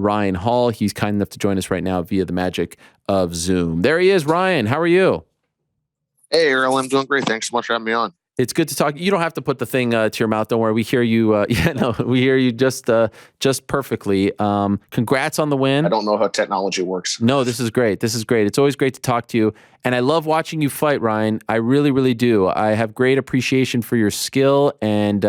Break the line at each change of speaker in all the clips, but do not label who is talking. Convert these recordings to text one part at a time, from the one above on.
Ryan Hall. He's kind enough to join us right now via the magic of Zoom. There he is, Ryan. How are you?
Hey, Ariel, I'm doing great. Thanks so much for having me on.
It's good to talk. You don't have to put the thing to your mouth. Don't worry. We hear you. We hear you just perfectly. Congrats on the win.
I don't know how technology works.
No, this is great. This is great. It's always great to talk to you. And I love watching you fight, Ryan. I really, really do. I have great appreciation for your skill and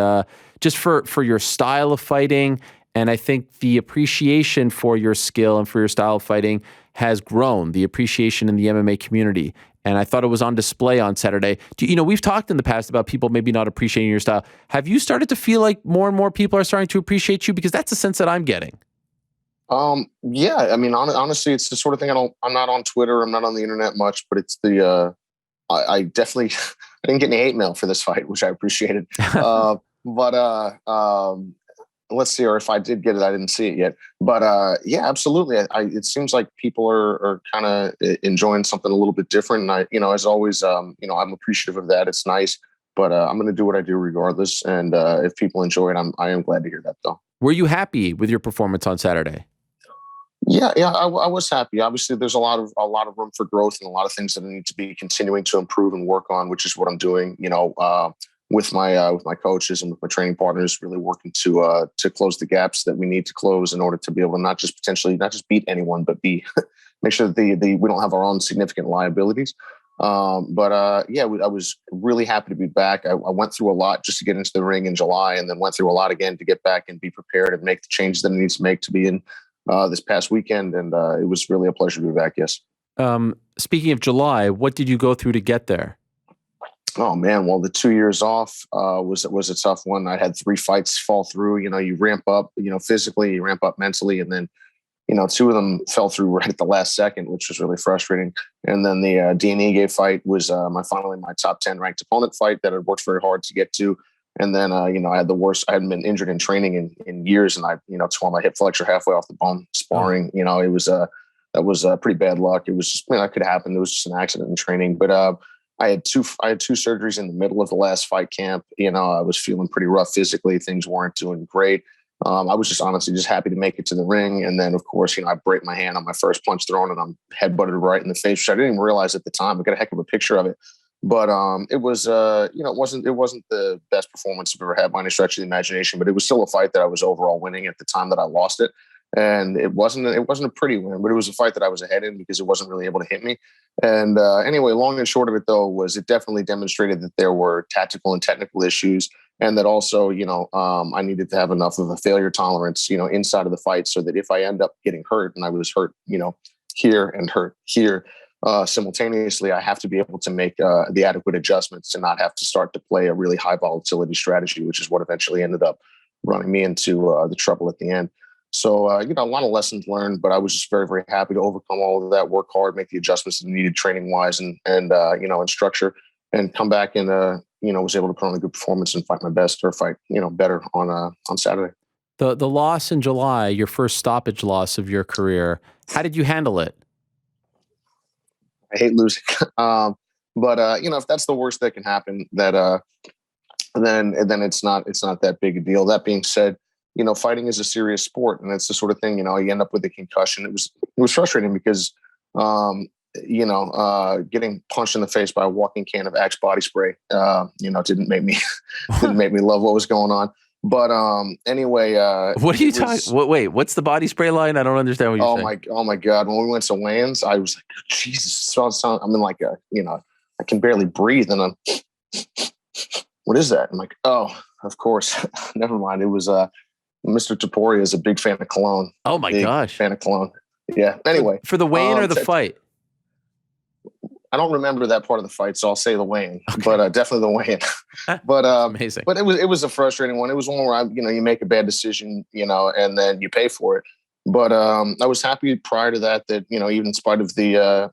just for your style of fighting. And I think the appreciation for your skill and for your style of fighting has grown, the appreciation in the MMA community. And I thought it was on display on Saturday. We've talked in the past about people maybe not appreciating your style. Have you started to feel like more and more people are starting to appreciate you? Because that's the sense that I'm getting.
Yeah. I mean, honestly, it's the sort of thing I'm not on Twitter. I'm not on the internet much, but it's I definitely, I didn't get any hate mail for this fight, which I appreciated. Let's see, or if I did get it, I didn't see it yet. But yeah, absolutely. It seems like people are kind of enjoying something a little bit different. And as always, I'm appreciative of that. It's nice, but I'm going to do what I do regardless. And if people enjoy it, I am glad to hear that, though.
Were you happy with your performance on Saturday?
Yeah, I was happy. Obviously, there's a lot of room for growth and a lot of things that I need to be continuing to improve and work on, which is what I'm doing. With my coaches and with my training partners, really working to close the gaps that we need to close in order to be able to not just beat anyone, but make sure that we don't have our own significant liabilities. I was really happy to be back. I went through a lot just to get into the ring in July, and then went through a lot again to get back and be prepared and make the changes that I need to make to be in this past weekend. And it was really a pleasure to be back. Yes.
Speaking of July, what did you go through to get there?
Oh man, well, the 2 years off was a tough one. I had 3 fights fall through. You ramp up, physically, you ramp up mentally, and then, 2 of them fell through right at the last second, which was really frustrating. And then the D&E fight was finally my top 10 ranked opponent fight that I'd worked very hard to get to. And then, I had the worst. I hadn't been injured in training in years, and I, tore my hip flexor halfway off the bone sparring. That was pretty bad luck. It was just, that could happen. It was just an accident in training, but. I had two surgeries in the middle of the last fight camp. I was feeling pretty rough physically. Things weren't doing great. I was just honestly just happy to make it to the ring. And then, of course, I break my hand on my first punch thrown, and I'm headbutted right in the face, which I didn't even realize at the time. I got a heck of a picture of it. But it was, it wasn't the best performance I've ever had by any stretch of the imagination. But it was still a fight that I was overall winning at the time that I lost it. And it wasn't a pretty win, but it was a fight that I was ahead in because it wasn't really able to hit me. And anyway, long and short of it, though, was it definitely demonstrated that there were tactical and technical issues, and that also, I needed to have enough of a failure tolerance, inside of the fight, so that if I end up getting hurt, and I was hurt, here and hurt here simultaneously, I have to be able to make the adequate adjustments to not have to start to play a really high volatility strategy, which is what eventually ended up running me into the trouble at the end. So, a lot of lessons learned, but I was just very, very happy to overcome all of that, work hard, make the adjustments that needed training wise and structure, and come back and, was able to put on a good performance and fight my best, or fight, better on Saturday.
The loss in July, your first stoppage loss of your career, how did you handle it?
I hate losing. But if that's the worst that can happen, then it's not that big a deal. That being said, fighting is a serious sport, and it's the sort of thing, you end up with a concussion. It was frustrating because, getting punched in the face by a walking can of Axe body spray, didn't make me love what was going on. But anyway,
what are you talking? Wait, what's the body spray line? I don't understand what you're saying.
Oh my God! When we went to Lands, I was like, Jesus! I'm in like I can barely breathe, and I'm, what is that? I'm like, oh, of course, never mind. It was Mr. Topuria is a big fan of cologne.
Oh my gosh.
Fan of cologne. Yeah. Anyway.
For the weigh-in or the fight?
I don't remember that part of the fight, so I'll say the weigh-in, but definitely the weigh-in. But
amazing.
But it was a frustrating one. It was one where you make a bad decision, and then you pay for it. But I was happy prior to that even in spite of the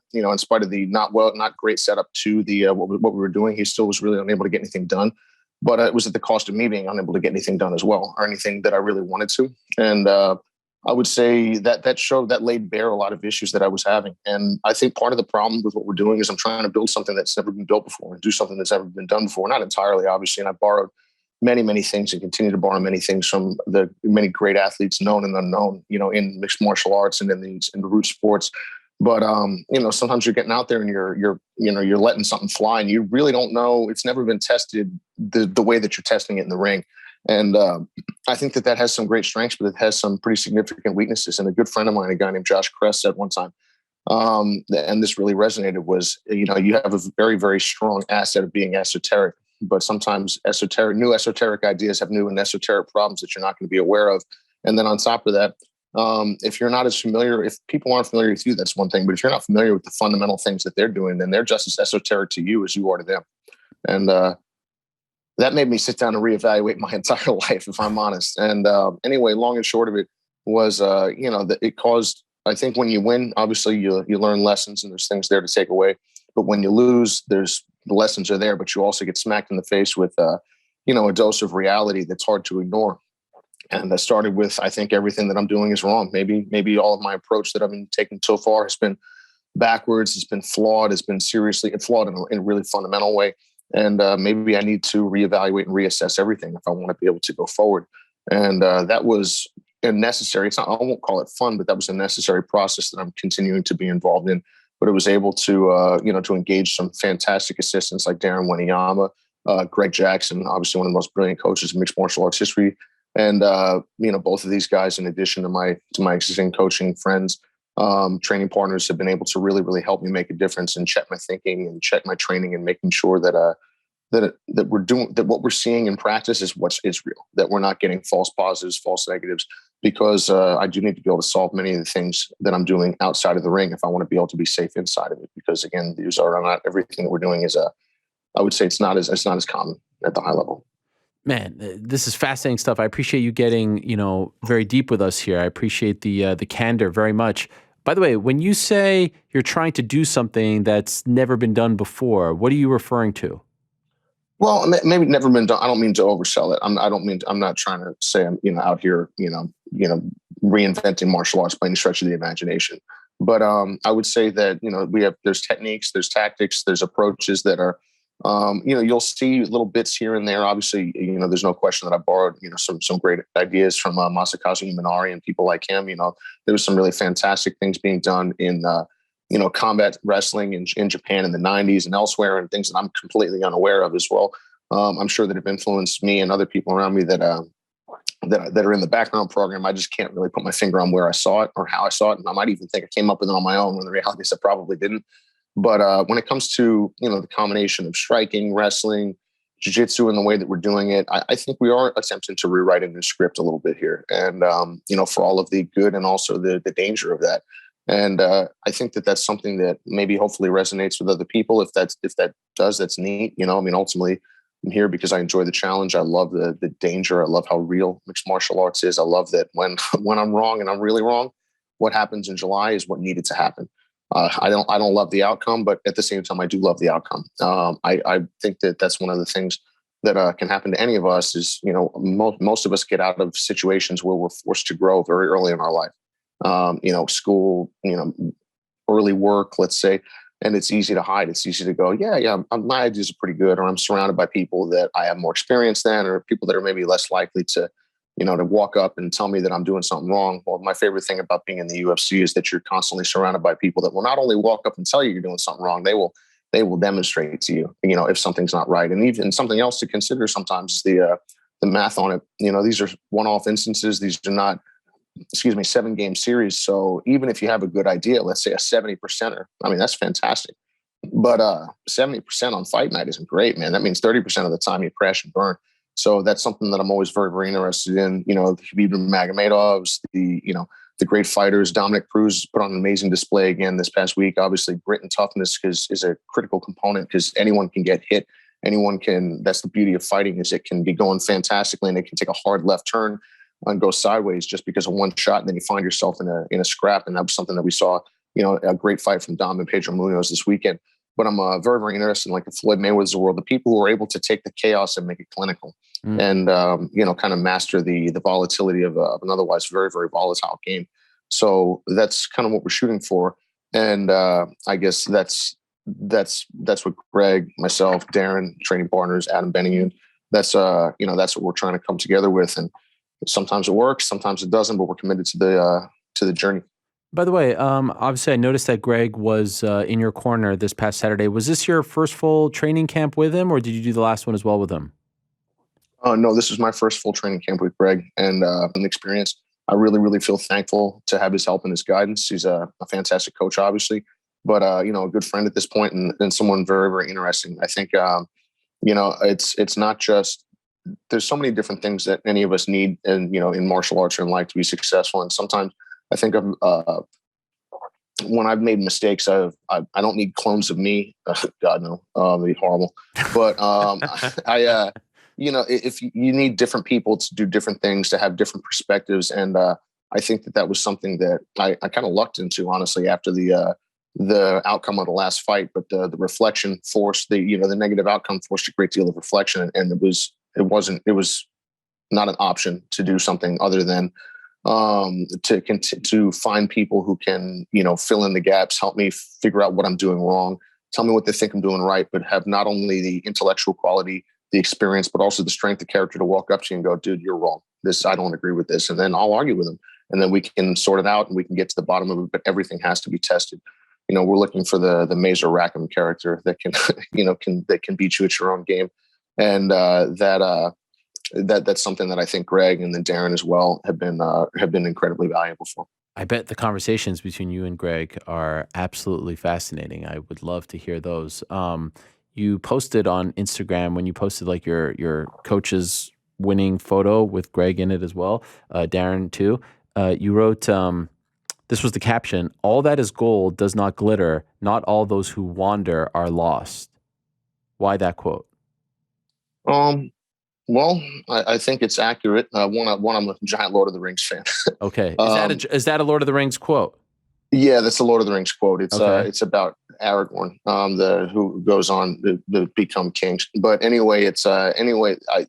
not great setup to the what we were doing, he still was really unable to get anything done. But it was at the cost of me being unable to get anything done as well, or anything that I really wanted to. And I would say that laid bare a lot of issues that I was having. And I think part of the problem with what we're doing is I'm trying to build something that's never been built before and do something that's never been done before. Not entirely, obviously. And I borrowed many things and continue to borrow many things from the many great athletes, known and unknown, in mixed martial arts and in the root sports. But sometimes you're getting out there and you're letting something fly, and you really don't know. It's never been tested the way that you're testing it in the ring. And I think that has some great strengths, but it has some pretty significant weaknesses. And a good friend of mine, a guy named Josh Kress, said one time, and this really resonated, was, you have a very, very strong asset of being esoteric, but sometimes new esoteric ideas have new and esoteric problems that you're not going to be aware of. And then on top of that, if you're not as familiar, if people aren't familiar with you, that's one thing. But if you're not familiar with the fundamental things that they're doing, then they're just as esoteric to you as you are to them. And that made me sit down and reevaluate my entire life, if I'm honest. And anyway, long and short of it was, that it caused, I think when you win, obviously you learn lessons and there's things there to take away. But when you lose, the lessons are there, but you also get smacked in the face with, a dose of reality that's hard to ignore. And that started with, I think everything that I'm doing is wrong. Maybe all of my approach that I've been taking so far has been backwards. It's been flawed. It's been seriously flawed in a really fundamental way. And maybe I need to reevaluate and reassess everything if I want to be able to go forward. And that was a necessary. I won't call it fun, but that was a necessary process that I'm continuing to be involved in. But it was able to, to engage some fantastic assistants like Darren Weniyama, Greg Jackson, obviously one of the most brilliant coaches in mixed martial arts history. And, both of these guys, in addition to my existing coaching friends, training partners, have been able to really, really help me make a difference and check my thinking and check my training and making sure that we're doing, that what we're seeing in practice is what is real, that we're not getting false positives, false negatives, because I do need to be able to solve many of the things that I'm doing outside of the ring if I want to be able to be safe inside of it. Because again, these are not everything that we're doing is I would say it's not as common at the high level.
Man, this is fascinating stuff. I appreciate you getting, very deep with us here. I appreciate the candor very much. By the way, when you say you're trying to do something that's never been done before, what are you referring to?
Well, maybe never been done. I don't mean to oversell it. I'm not trying to say I'm, out here, reinventing martial arts by any stretch of the imagination. But I would say that, there's techniques, there's tactics, there's approaches that are, you'll see little bits here and there. Obviously, there's no question that I borrowed, some great ideas from Masakazu Imanari and people like him. There was some really fantastic things being done in, combat wrestling in Japan in the 90s and elsewhere, and things that I'm completely unaware of as well. I'm sure that have influenced me and other people around me that are in the background program. I just can't really put my finger on where I saw it or how I saw it. And I might even think I came up with it on my own, when the reality is I probably didn't. But when it comes to, the combination of striking, wrestling, jiu-jitsu, and the way that we're doing it, I think we are attempting to rewrite a new script a little bit here. And, for all of the good and also the danger of that. And I think that that's something that maybe hopefully resonates with other people. If that does, that's neat. Ultimately I'm here because I enjoy the challenge. I love the danger. I love how real mixed martial arts is. I love that when I'm wrong and I'm really wrong, what happens in July is what needed to happen. I don't love the outcome, but at the same time, I do love the outcome. I think that that's one of the things that can happen to any of us is, most of us get out of situations where we're forced to grow very early in our life. School, early work, let's say, and it's easy to hide. It's easy to go, my ideas are pretty good, or I'm surrounded by people that I have more experience than, or people that are maybe less likely to walk up and tell me that I'm doing something wrong. Well, my favorite thing about being in the UFC is that you're constantly surrounded by people that will not only walk up and tell you you're doing something wrong, they will demonstrate to you, if something's not right. And even something else to consider sometimes is the math on it. These are one-off instances. These are not, 7-game series. So even if you have a good idea, let's say a 70%er, that's fantastic. But 70% on fight night isn't great, man. That means 30% of the time you crash and burn. So that's something that I'm always very, very interested in. The Khabib Nurmagomedovs, the great fighters. Dominic Cruz put on an amazing display again this past week. Obviously, grit and toughness is a critical component because anyone can get hit. Anyone can. That's the beauty of fighting, is it can be going fantastically and it can take a hard left turn and go sideways just because of one shot, and then you find yourself in a scrap. And that was something that we saw. A great fight from Dom and Pedro Munoz this weekend. But I'm very, very interested in like the Floyd Mayweather's of the world, the people who are able to take the chaos and make it clinical and, kind of master the volatility of an otherwise very, very volatile game. So that's kind of what we're shooting for. And I guess that's what Greg, myself, Darren, training partners, Adam Bennion, that's that's what we're trying to come together with. And sometimes it works, sometimes it doesn't, but we're committed to the journey.
By the way, obviously I noticed that Greg was in your corner this past Saturday. Was this your first full training camp with him, or did you do the last one as well with him?
No, this was my first full training camp with Greg, and an experience. I really, really feel thankful to have his help and his guidance. He's a fantastic coach, obviously, but a good friend at this point, and someone very, very interesting. I think it's not just, there's so many different things that any of us need, and in martial arts or in life to be successful. And sometimes I think of when I've made mistakes, I don't need clones of me. God no, it'd be horrible. But if you need different people to do different things, to have different perspectives, and I think that was something that I kind of lucked into, honestly, after the outcome of the last fight. But the reflection forced the negative outcome forced a great deal of reflection, and it was not an option to do something other than to find people who can fill in the gaps, help me figure out what I'm doing wrong, tell me what they think I'm doing right, but have not only the intellectual quality, the experience, but also the strength of character to walk up to you and go, dude, you're wrong. I don't agree with this. And then I'll argue with them, and then we can sort it out and we can get to the bottom of it. But everything has to be tested. We're looking for the Mazer Rackham character that can, that can beat you at your own game. And that's something that I think Greg and then Darren as well have been incredibly valuable for.
I bet the conversations between you and Greg are absolutely fascinating. I would love to hear those. You posted on Instagram, when you posted like your coach's winning photo with Greg in it as well, Darren too. You wrote, this was the caption: "All that is gold does not glitter. Not all those who wander are lost." Why that quote?
Well, I think it's accurate. One, I'm a giant Lord of the Rings fan.
Okay, is that a Lord of the Rings quote?
Yeah, that's a Lord of the Rings quote. It's
okay.
It's about Aragorn, who goes on to become king. But anyway,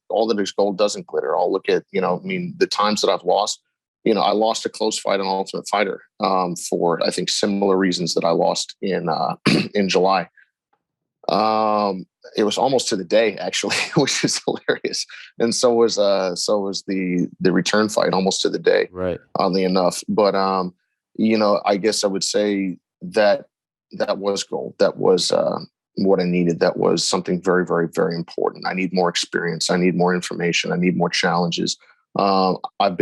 all that is gold doesn't glitter. I'll look at the times that I've lost. I lost a close fight on Ultimate Fighter for I think similar reasons that I lost in in July. It was almost to the day, actually, which is hilarious. And so was the return fight, almost to the day,
right?
Oddly enough, but I guess I would say that was gold. That was what I needed. That was something very, very, very important. I need more experience. I need more information. I need more challenges. I've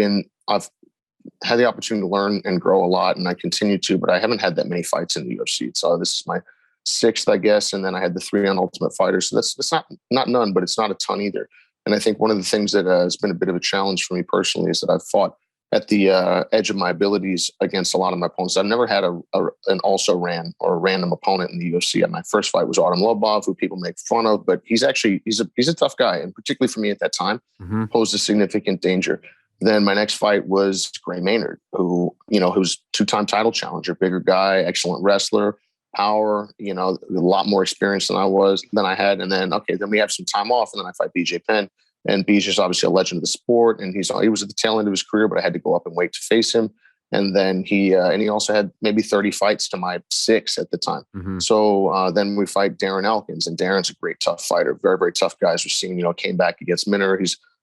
had the opportunity to learn and grow a lot, and I continue to, but I haven't had that many fights in the UFC. So this is my 6th, I guess. And then I had the 3 on Ultimate Fighter. So that's not none, but it's not a ton either. And I think one of the things that has been a bit of a challenge for me personally is that I've fought at the edge of my abilities against a lot of my opponents. I've never had an also-ran or a random opponent in the UFC. My first fight was Artem Lobov, who people make fun of, but he's a tough guy. And particularly for me at that time, posed a significant danger. Then my next fight was Gray Maynard, who's 2-time title challenger, bigger guy, excellent wrestler, power, a lot more experience than I had. And then, then we have some time off, and then I fight BJ Penn. And BJ's obviously a legend of the sport, and he was at the tail end of his career, but I had to go up and wait to face him. And then he also had maybe 30 fights to my 6 at the time. So then we fight Darren Elkins, and Darren's a great, tough fighter, very, very tough guy. As we're seeing, came back against Minner.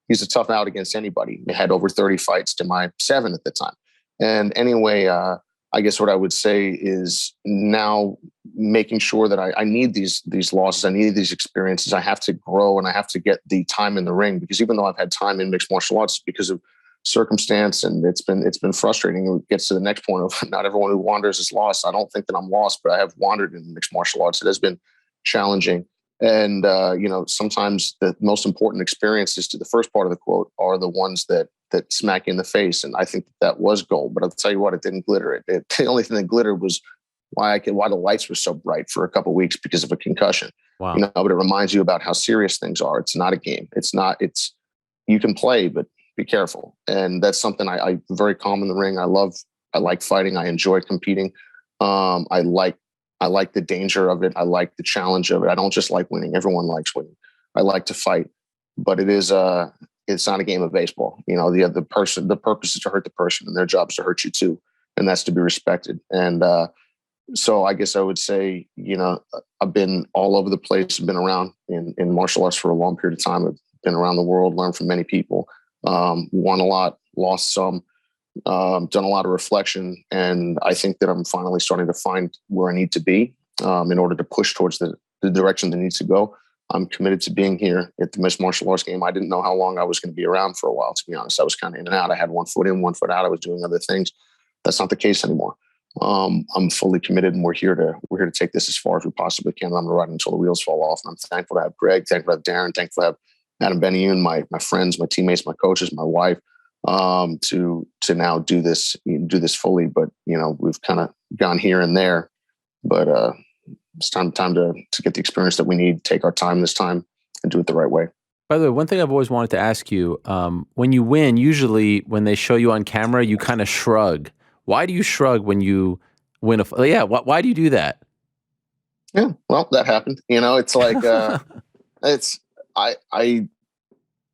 He's a tough out against anybody. He had over 30 fights to my 7 at the time. And anyway, I guess what I would say is now making sure that I need these losses, I need these experiences. I have to grow, and I have to get the time in the ring, because even though I've had time in mixed martial arts because of circumstance, and it's been frustrating. It gets to the next point of not everyone who wanders is lost. I don't think that I'm lost, but I have wandered in mixed martial arts. It has been challenging. And, sometimes the most important experiences, to the first part of the quote, are the ones that smack you in the face. And I think that was gold, but I'll tell you what, it didn't glitter. The only thing that glittered was why the lights were so bright for a couple of weeks because of a concussion.
Wow.
But it reminds you about how serious things are. It's not a game. You can play, but be careful. And that's something I'm very calm in the ring. I like fighting. I enjoy competing. I like the danger of it. I like the challenge of it. I don't just like winning. Everyone likes winning. I like to fight, but it's not a game of baseball. The purpose is to hurt the person, and their job is to hurt you too. And that's to be respected. And so I guess I would say, I've been all over the place. I've been around in martial arts for a long period of time. I've been around the world, learned from many people, won a lot, lost some, done a lot of reflection. And I think that I'm finally starting to find where I need to be in order to push towards the direction that needs to go. I'm committed to being here at the Mixed Martial Arts Game. I didn't know how long I was going to be around for a while, to be honest. I was kind of in and out. I had one foot in, one foot out. I was doing other things. That's not the case anymore. I'm fully committed, and we're here to take this as far as we possibly can. I'm going to ride until the wheels fall off. And I'm thankful to have Greg, thankful to have Darren, thankful to have Adam Benioun, my friends, my teammates, my coaches, my wife, to now do this fully. But we've kind of gone here and there, but it's time to get the experience that we need, take our time this time, and do it the right way.
By the way, one thing I've always wanted to ask you, when you win, usually when they show you on camera, you kind of shrug. Why do you shrug when you win why do you do that?
Yeah, well, that happened. It's like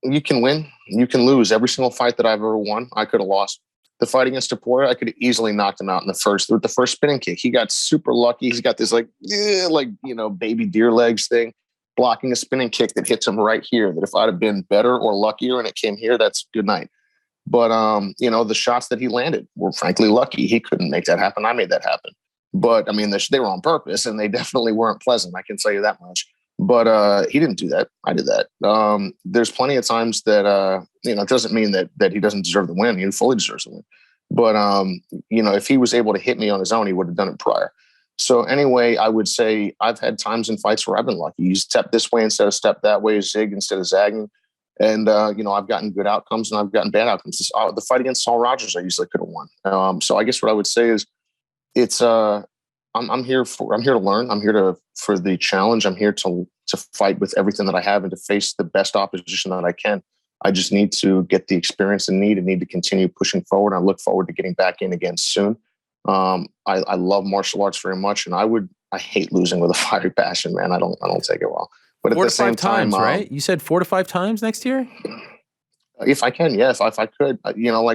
you can win, you can lose. Every single fight that I've ever won, I could have lost. The fight against Tapoya, I could have easily knocked him out in the first spinning kick. He got super lucky. He's got this baby deer legs thing, blocking a spinning kick that hits him right here. That if I'd have been better or luckier and it came here, that's good night. But the shots that he landed were frankly lucky. He couldn't make that happen. I made that happen. But I mean, they were on purpose, and they definitely weren't pleasant. I can tell you that much. But he didn't do that. I did that. There's plenty of times that it doesn't mean that he doesn't deserve the win. He fully deserves the win. But if he was able to hit me on his own, he would have done it prior. So anyway, I would say I've had times in fights where I've been lucky. You step this way instead of step that way, zig instead of zagging. And, I've gotten good outcomes and I've gotten bad outcomes. The fight against Saul Rogers, I usually could have won. So I guess what I would say is it's, I'm here to learn. I'm here for the challenge. I'm here to fight with everything that I have and to face the best opposition that I can. I just need to get the experience and need to continue pushing forward. I look forward to getting back in again soon. I love martial arts very much, and I hate losing with a fiery passion, man. I don't take it well. But
4
at
to
the same
5 times,
time,
right? You said 4 to 5 times next year?
If I can, yeah. If I could,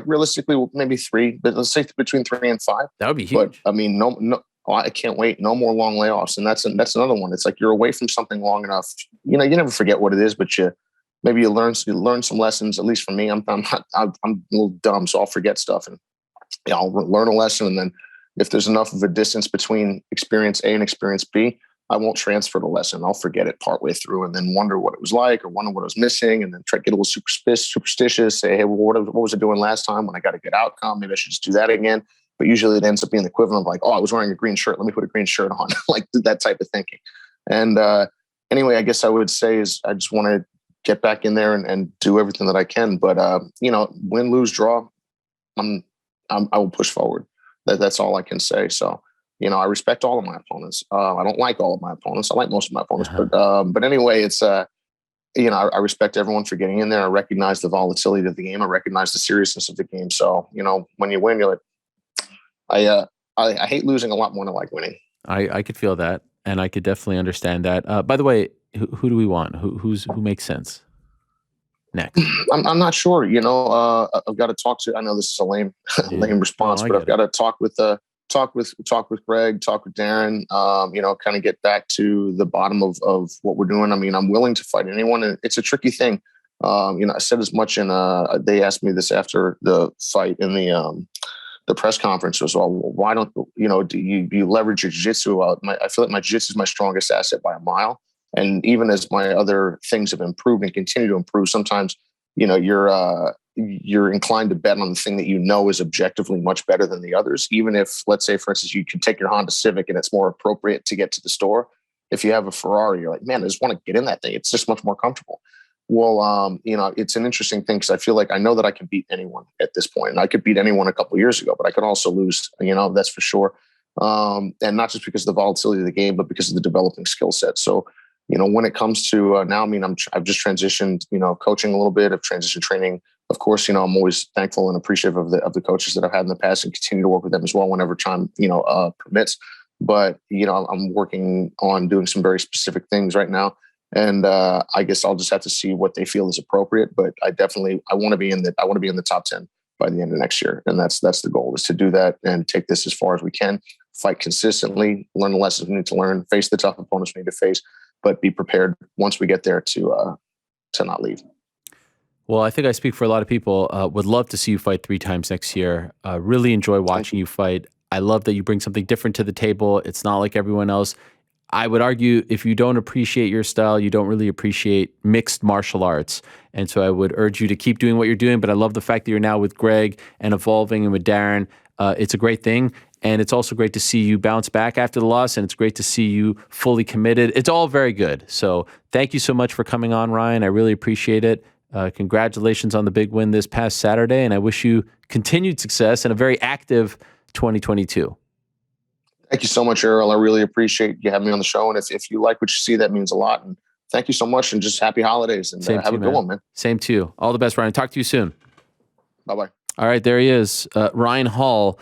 realistically, maybe 3, but let's say between 3 and 5.
That would be huge.
But I mean, no, I can't wait. No more long layoffs, and that's another one. It's like you're away from something long enough. You never forget what it is, but you learn some lessons. At least for me, I'm a little dumb, so I'll forget stuff, and I'll learn a lesson, and then if there's enough of a distance between experience A and experience B, I won't transfer the lesson. I'll forget it partway through and then wonder what it was like or wonder what I was missing, and then try to get a little superstitious, say, hey, well, what was I doing last time when I got a good outcome? Maybe I should just do that again. But usually it ends up being the equivalent of like, oh, I was wearing a green shirt. Let me put a green shirt on, like that type of thinking. And anyway, I guess I would say is I just want to get back in there and do everything that I can. But, win, lose, draw, I will push forward. That's all I can say. So, I respect all of my opponents. I don't like all of my opponents. I like most of my opponents, but anyway, it's, I respect everyone for getting in there. I recognize the volatility of the game. I recognize the seriousness of the game. So, when you win, you're like, I hate losing a lot more than I like winning.
I could feel that, and I could definitely understand that. By the way, who do we want? Who makes sense next?
I'm not sure. I've got to talk to. I know this is a lame response, but I've got to talk with Greg, talk with Darren. Kind of get back to the bottom of what we're doing. I mean, I'm willing to fight anyone, and it's a tricky thing. I said as much in. They asked me this after the fight in the press conference was, well, why don't do you leverage your jiu-jitsu? I feel like my jiu-jitsu is my strongest asset by a mile. And even as my other things have improved and continue to improve, sometimes, you're inclined to bet on the thing that is objectively much better than the others. Even if, let's say, for instance, you can take your Honda Civic and it's more appropriate to get to the store. If you have a Ferrari, you're like, man, I just want to get in that thing. It's just much more comfortable. Well, it's an interesting thing because I feel like I know that I can beat anyone at this point. And I could beat anyone a couple of years ago, but I could also lose, that's for sure. And not just because of the volatility of the game, but because of the developing skill set. So, when it comes to now, I've just transitioned, coaching a little bit. I've transitioned training. Of course, I'm always thankful and appreciative of the coaches that I've had in the past and continue to work with them as well whenever time, permits. But, I'm working on doing some very specific things right now. And I guess I'll just have to see what they feel is appropriate. But I want to be in the top 10 by the end of next year. And that's the goal, is to do that and take this as far as we can, fight consistently, learn the lessons we need to learn, face the tough opponents we need to face, but be prepared once we get there to not leave.
Well, I think I speak for a lot of people. Would love to see you fight 3 times next year. Really enjoy watching you fight. I love that you bring something different to the table. It's not like everyone else. I would argue if you don't appreciate your style, you don't really appreciate mixed martial arts. And so I would urge you to keep doing what you're doing. But I love the fact that you're now with Greg and evolving and with Darren. It's a great thing. And it's also great to see you bounce back after the loss. And it's great to see you fully committed. It's all very good. So thank you so much for coming on, Ryan. I really appreciate it. Congratulations on the big win this past Saturday. And I wish you continued success and a very active 2022.
Thank you so much, Ariel. I really appreciate you having me on the show. And if you like what you see, that means a lot. And thank you so much. And just happy holidays. And have a good one, man.
Same to you. All the best, Ryan. Talk to you soon.
Bye-bye.
All right, there he is. Ryan Hall.